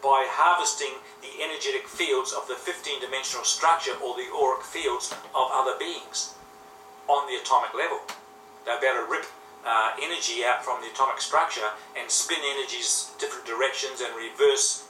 by harvesting the energetic fields of the 15-dimensional structure or the auric fields of other beings on the atomic level. They're about to rip energy out from the atomic structure and spin energies different directions and reverse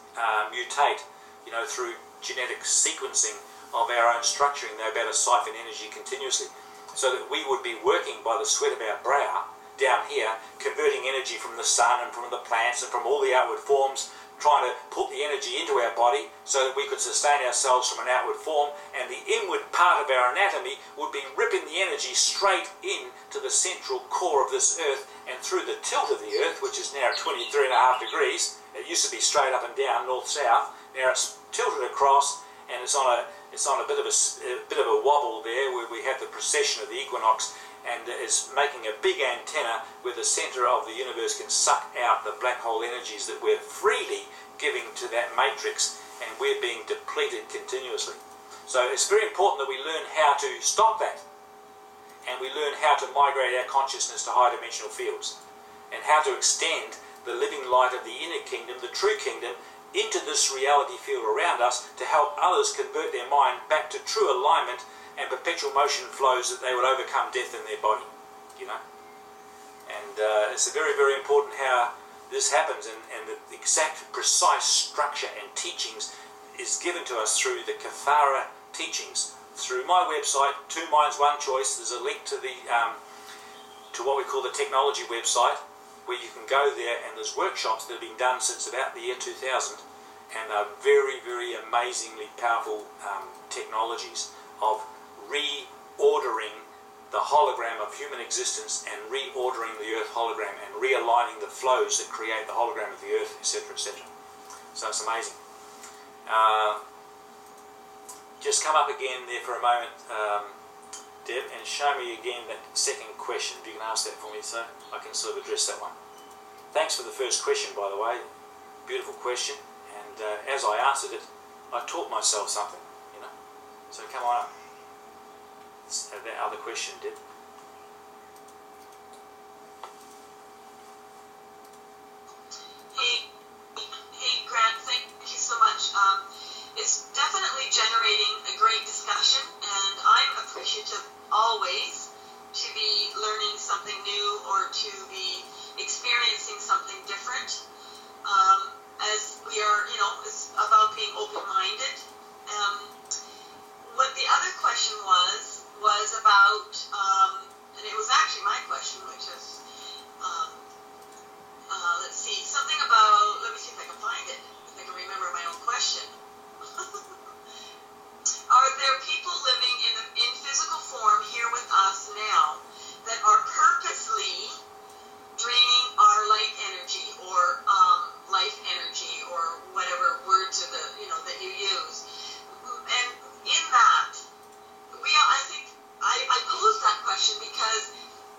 mutate, you know, through genetic sequencing of our own structuring. They're about to siphon energy continuously, so that we would be working by the sweat of our brow down here, converting energy from the sun and from the plants and from all the outward forms, trying to put the energy into our body so that we could sustain ourselves from an outward form, and the inward part of our anatomy would be ripping the energy straight in to the central core of this earth and through the tilt of the earth, which is now 23.5 degrees. It used to be straight up and down, north-south. Now it's tilted across, and it's on a bit of a wobble there, where we have the precession of the equinox, and is making a big antenna where the centre of the universe can suck out the black hole energies that we're freely giving to that matrix, and we're being depleted continuously. So it's very important that we learn how to stop that, and we learn how to migrate our consciousness to high dimensional fields, and how to extend the living light of the inner kingdom, the true kingdom, into this reality field around us, to help others convert their mind back to true alignment and perpetual motion flows, that they would overcome death in their body, you know. And it's very, very important how this happens, and the exact precise structure and teachings is given to us through the Kathara teachings. Through my website, Two Minds, One Choice, there's a link to the to what we call the technology website, where you can go there, and there's workshops that have been done since about the year 2000, and are very, very amazingly powerful technologies of reordering the hologram of human existence, and reordering the earth hologram, and realigning the flows that create the hologram of the earth, etc., etc. So it's amazing. Just come up again there for a moment, Deb, and show me again that second question. If you can ask that for me, so I can sort of address that one. Thanks for the first question, by the way. Beautiful question. And as I answered it, I taught myself something, you know. So come on up. Let's have that other question, Deb. Hey, Grant, thank you so much. It's definitely generating a great discussion, and I'm appreciative always to be learning something new or to be experiencing something different. As we are, you know, it's about being open-minded. What the other question was about, and it was actually my question, which is, let's see, something about, let me see if I can find it, if I can remember my own question. Are there people living in physical form here with us now that are purposely draining our light energy, or life energy, or whatever words are that you use? And in that, I think I posed that question because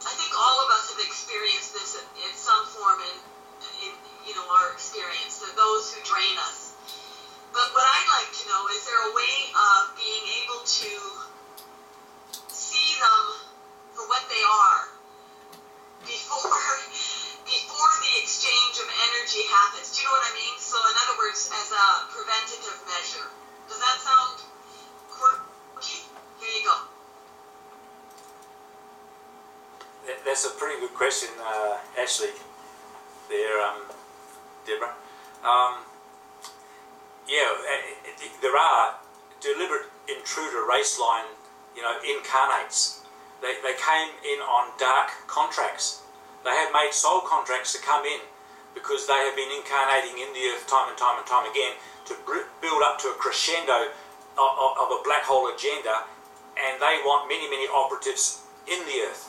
I think all of us have experienced this in some form in our experience, those who drain us. But what I'd like to know, is there a way of being able to see them for what they are before the exchange of energy happens? Do you know what I mean? So in other words, as a preventative measure. Does that sound quirky? Here you go. That's a pretty good question, Ashley, there, Deborah. There are deliberate intruder race line, incarnates. They came in on dark contracts. They have made soul contracts to come in because they have been incarnating in the earth time and time and time again to build up to a crescendo of a black hole agenda, and they want many, many operatives in the earth.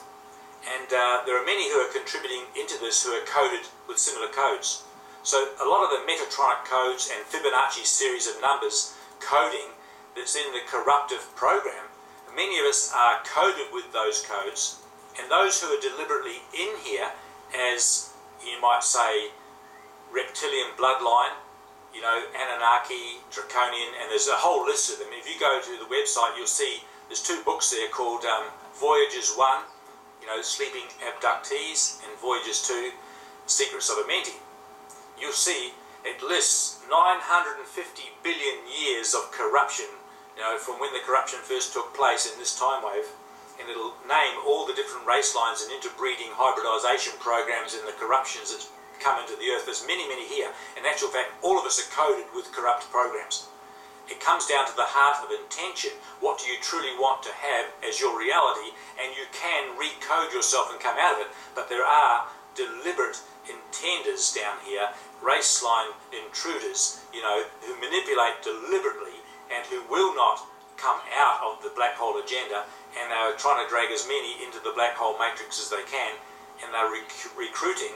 And there are many who are contributing into this who are coded with similar codes. So a lot of the Metatronic codes and Fibonacci series of numbers coding that's in the corruptive program, many of us are coded with those codes, and those who are deliberately in here as, you might say, reptilian bloodline, Anunnaki, Draconian, and there's a whole list of them. If you go to the website, you'll see there's 2 books there called Voyages 1, Sleeping Abductees, and Voyages 2, Secrets of a Menti. You'll see it lists 950 billion years of corruption, from when the corruption first took place in this time wave, and it'll name all the different race lines and interbreeding hybridization programs and the corruptions that come into the earth. There's many, many here. In actual fact, all of us are coded with corrupt programs. It comes down to the heart of intention. What do you truly want to have as your reality? And you can recode yourself and come out of it, but there are deliberate intenders down here, race line intruders, who manipulate deliberately and who will not come out of the black hole agenda, and they're trying to drag as many into the black hole matrix as they can, and they're recruiting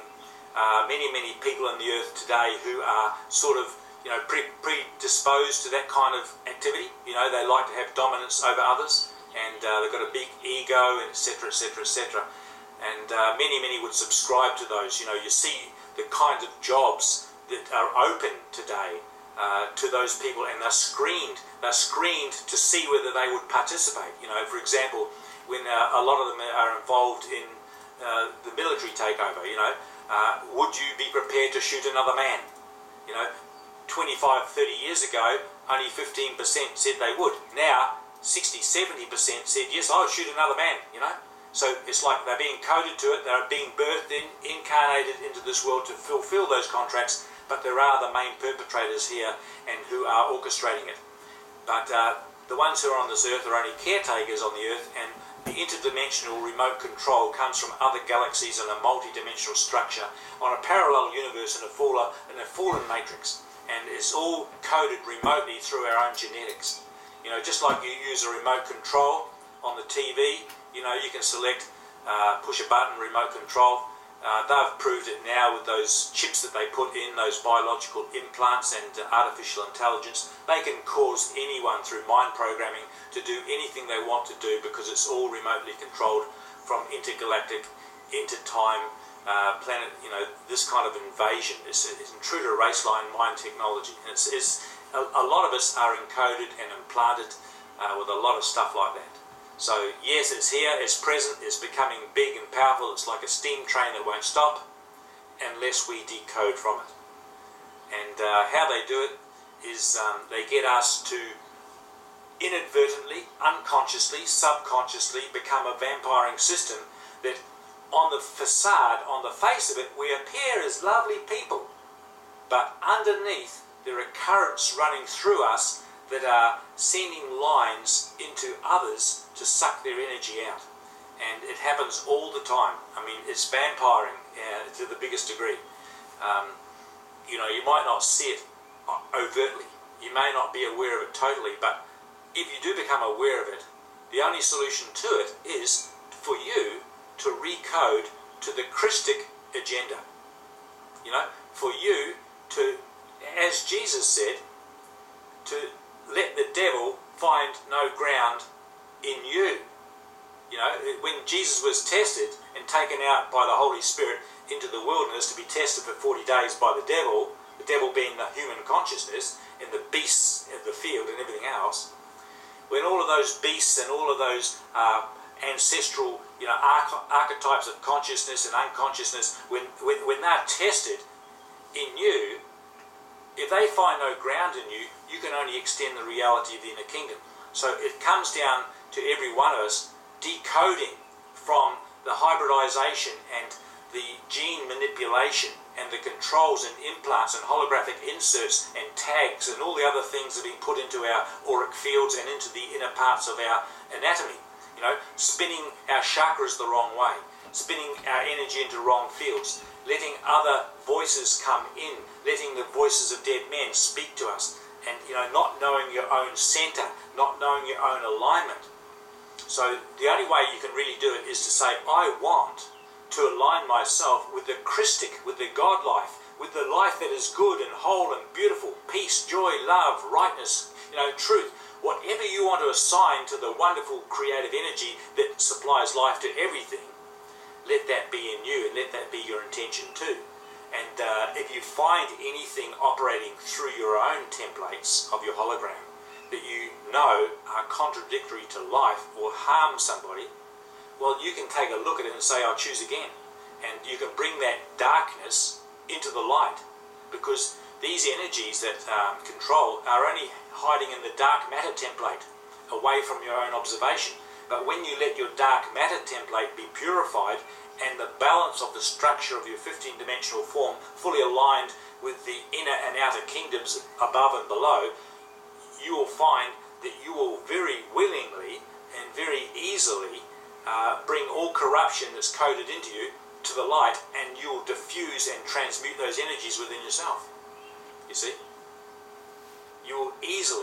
many people in the earth today who are sort of predisposed to that kind of activity. They like to have dominance over others, and they've got a big ego, etc., etc., etc. And many would subscribe to those. You see the kinds of jobs that are open today to those people, and they're screened to see whether they would participate. For example, when a lot of them are involved in the military takeover, would you be prepared to shoot another man? 25, 30 years ago, only 15% said they would. Now, 60, 70% said, yes, I would shoot another man, So it's like they're being coded to it, they're being birthed incarnated into this world to fulfill those contracts, but there are the main perpetrators here and who are orchestrating it. But the ones who are on this earth are only caretakers on the earth, and the interdimensional remote control comes from other galaxies in a multi-dimensional structure on a parallel universe in a fallen matrix. And it's all coded remotely through our own genetics. Just like you use a remote control on the TV, you can select, push a button, remote control. They've proved it now with those chips that they put in, those biological implants and artificial intelligence. They can cause anyone through mind programming to do anything they want to do because it's all remotely controlled from intergalactic, intertime, planet, this kind of invasion. It's intruder race line mind technology. And a lot of us are encoded and implanted with a lot of stuff like that. So yes, it's here, it's present, it's becoming big and powerful. It's like a steam train that won't stop unless we decode from it. And how they do it is they get us to inadvertently, unconsciously, subconsciously become a vampiring system that on the facade, on the face of it, we appear as lovely people, but underneath there are currents running through us that are sending lines into others to suck their energy out. And it happens all the time. I mean, it's vampiring to the biggest degree. You might not see it overtly. You may not be aware of it totally, but if you do become aware of it, the only solution to it is for you to recode to the Christic agenda. For you to, as Jesus said, to let the devil find no ground in you. When Jesus was tested and taken out by the Holy Spirit into the wilderness to be tested for 40 days by the devil being the human consciousness and the beasts of the field and everything else, when all of those beasts and all of those ancestral archetypes of consciousness and unconsciousness, when they're tested in you, if they find no ground in you, you can only extend the reality of the inner kingdom. So it comes down to every one of us decoding from the hybridization and the gene manipulation and the controls and implants and holographic inserts and tags and all the other things that are being put into our auric fields and into the inner parts of our anatomy. Spinning our chakras the wrong way, spinning our energy into wrong fields, letting other voices come in, letting the voices of dead men speak to us, and not knowing your own center, not knowing your own alignment. So the only way you can really do it is to say, I want to align myself with the Christic, with the God life, with the life that is good and whole and beautiful, peace, joy, love, rightness, truth. Whatever you want to assign to the wonderful creative energy that supplies life to everything, let that be in you and let that be your intention too. And if you find anything operating through your own templates of your hologram that you know are contradictory to life or harm somebody, well, you can take a look at it and say, I'll choose again. And you can bring that darkness into the light, because these energies that control are only hiding in the dark matter template, away from your own observation. But when you let your dark matter template be purified and the balance of the structure of your 15-dimensional form fully aligned with the inner and outer kingdoms above and below, you will find that you will very willingly and very easily bring all corruption that's coded into you to the light, and you will diffuse and transmute those energies within yourself. You see? You will easily